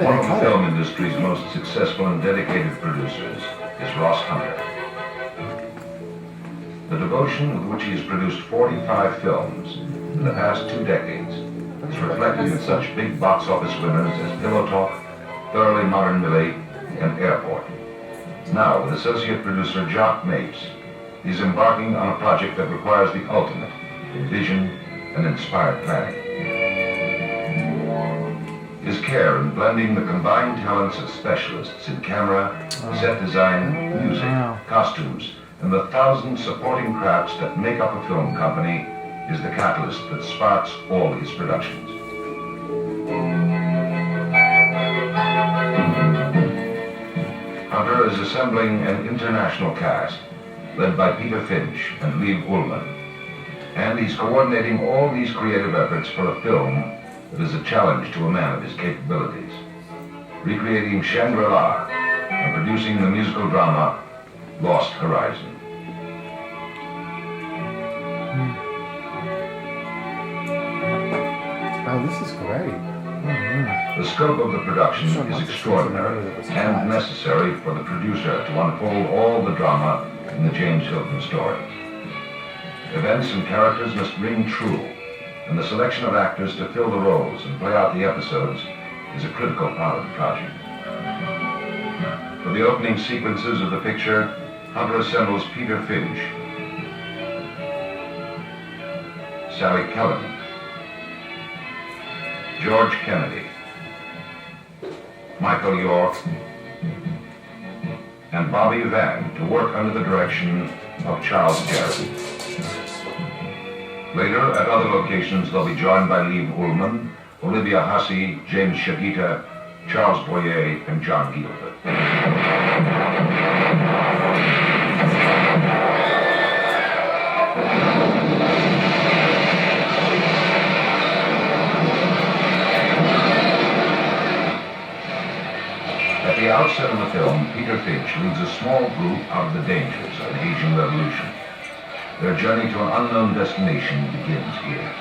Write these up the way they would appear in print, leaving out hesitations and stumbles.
One of the film industry's most successful and dedicated producers is Ross Hunter. The devotion with which he has produced 45 films in the past 2 decades is reflected in such big box office winners as Pillow Talk, Thoroughly Modern Millie, and Airport. Now, with associate producer Jock Mapes, he's embarking on a project that requires the ultimate in vision and inspired planning. His care in blending the combined talents of specialists in camera, set design, music, costumes, and the thousand supporting crafts that make up a film company is the catalyst that sparks all his productions. Hunter is assembling an international cast led by Peter Finch and LIV ULLMANN, and he's coordinating all these creative efforts for a film that is a challenge to a man of his capabilities, recreating Shangri-La and producing the musical drama Lost Horizon. Oh, this is great. The scope of the production is extraordinary and necessary for the producer to unfold all the drama in the James Hilton story. Events and characters must ring true, and the selection of actors to fill the roles and play out the episodes is a critical part of the project. For the opening sequences of the picture, Hunter assembles Peter Finch, Sally Kellerman, George Kennedy, Michael York, and Bobby Van to work under the direction of Charles Jarrett. Later, at other locations, they'll be joined by LIV ULLMANN, Olivia Hussey, James Shagita, Charles Boyer, and John Gilbert. At the outset of the film, Peter Finch leads a small group out of the dangers of an Asian revolution. Their journey to an unknown destination begins here.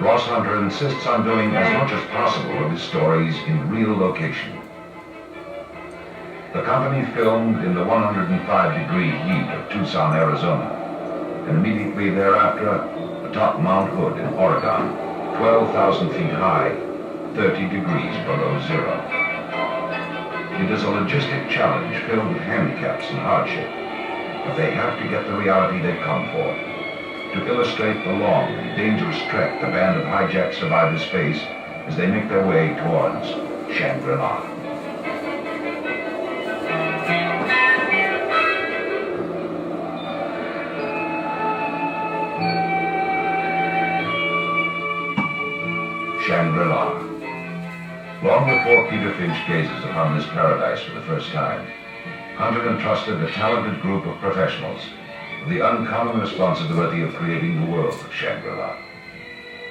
Ross Hunter insists on doing as much as possible of his stories in real location. The company filmed in the 105-degree heat of Tucson, Arizona, and immediately thereafter atop Mount Hood in Oregon, 12,000 feet high, 30 degrees below zero. It is a logistic challenge filled with handicaps and hardship, but they have to get the reality they've come for, to illustrate the long and dangerous trek the band of hijacked survivors face as they make their way towards Shangri-La. Shangri-La. Long before Peter Finch gazes upon this paradise for the first time, Hunter entrusted a talented group of professionals with the uncommon responsibility of creating the world of Shangri-La.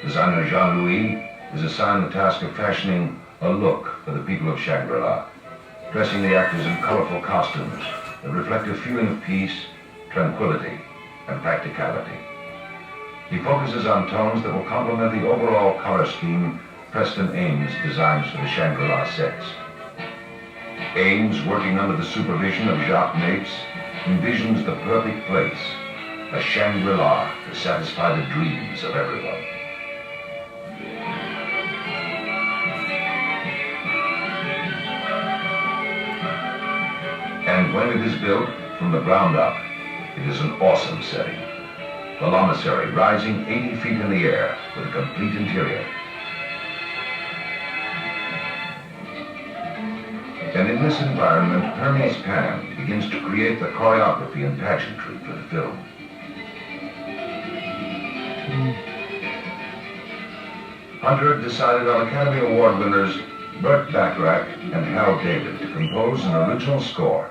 Designer Jean-Louis is assigned the task of fashioning a look for the people of Shangri-La, dressing the actors in colorful costumes that reflect a feeling of peace, tranquility, and practicality. He focuses on tones that will complement the overall color scheme Preston Ames designs for the Shangri-La sets. Ames, working under the supervision of Jacques Mapes, envisions the perfect place, a Shangri-La to satisfy the dreams of everyone. And when it is built from the ground up, it is an awesome setting. The Lamasery rising 80 feet in the air with a complete interior. And in this environment, Hermes Pan begins to create the choreography and pageantry for the film. Hunter decided on Academy Award winners Burt Bacharach and Hal David to compose an original score,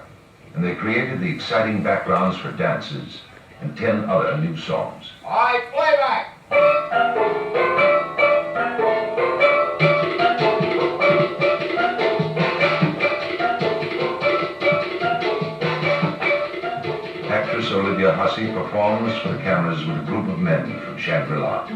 and they created the exciting backgrounds for dances and 10 other new songs. All right, playback! Actress Olivia Hussey performs for the camera cameras with a group of men from Shangri-La.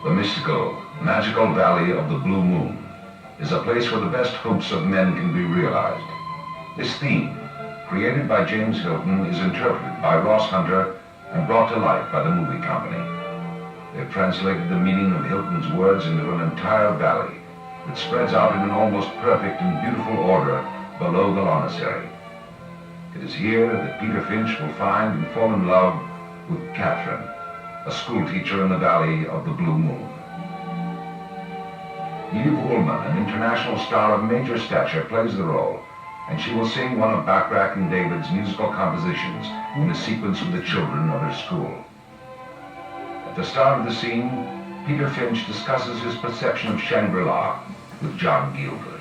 The mystical, magical valley of the Blue Moon is a place where the best hopes of men can be realized. This theme, created by James Hilton, is interpreted by Ross Hunter and brought to life by the movie company. They've translated the meaning of Hilton's words into an entire valley that spreads out in an almost perfect and beautiful order below the Lamasery. It is here that Peter Finch will find and fall in love with Catherine, a schoolteacher in the valley of the Blue Moon. Liv Ullmann, an international star of major stature, plays the role, and she will sing one of Bacharach and David's musical compositions in a sequence with the children of her school. At the start of the scene, Peter Finch discusses his perception of Shangri-La with John Gielgud.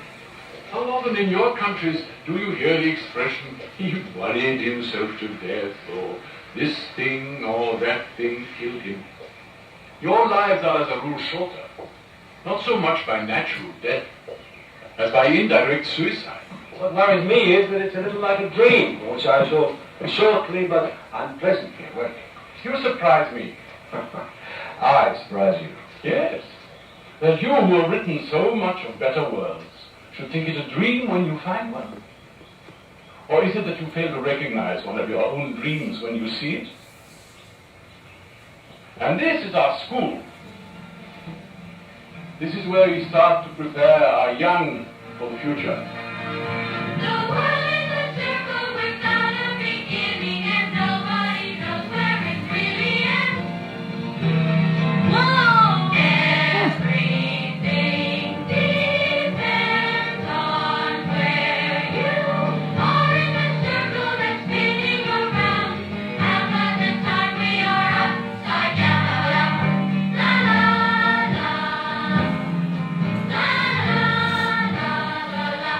How often in your countries do you hear the expression, he worried himself to death, or this thing or that thing killed him? Your lives are as a rule shorter, not so much by natural death as by indirect suicide. What worries me is that it's a little like a dream, which I shall shortly but unpleasantly awake. You surprise me. I surprise you. Yes, that you who have written so much of better worlds should think it a dream when you find one. Or is it that you fail to recognize one of your own dreams when you see it? And this is our school. This is where we start to prepare our young for the future. The world is a circle without a beginning, and nobody knows where it really ends. Whoa! Everything depends on where you are in the circle that's spinning around. Half of the time we are upside down. La la la, la la la la la.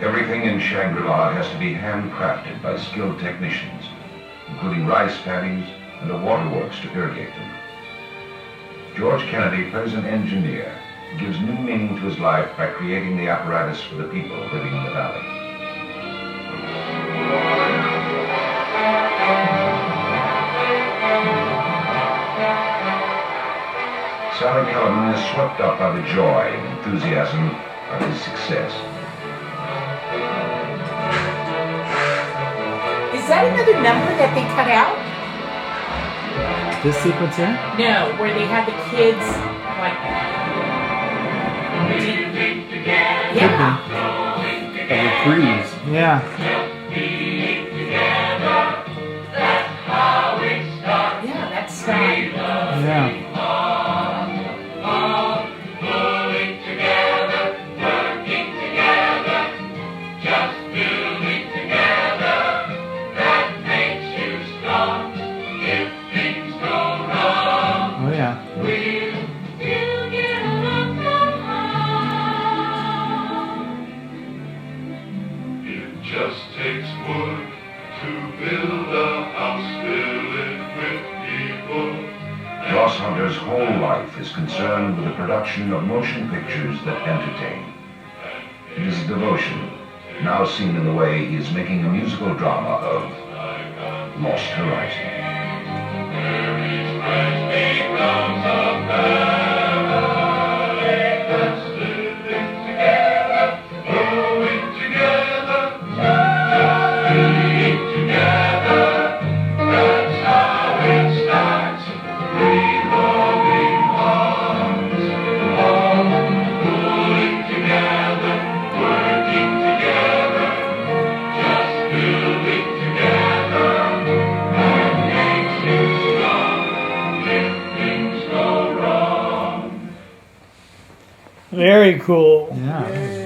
Everything in Shangri-La has to be handcrafted by skilled technicians, including rice paddies and a waterworks to irrigate them. George Kennedy plays an engineer who gives new meaning to his life by creating the apparatus for the people living in the valley. Sally Kellerman is swept up by the joy and enthusiasm of his success. Is that another number that they cut out? This sequence here? No, where they had the kids like. Yeah. A reprise. Yeah. Yeah, that's style. Yeah. Oh yeah. It just takes wood to build a house, fill it with people. Ross Hunter's whole life is concerned with the production of motion pictures that entertain. It is a devotion, now seen in the way he is making a musical drama of Lost Horizon. Together, that makes you strong. Very cool. Yeah.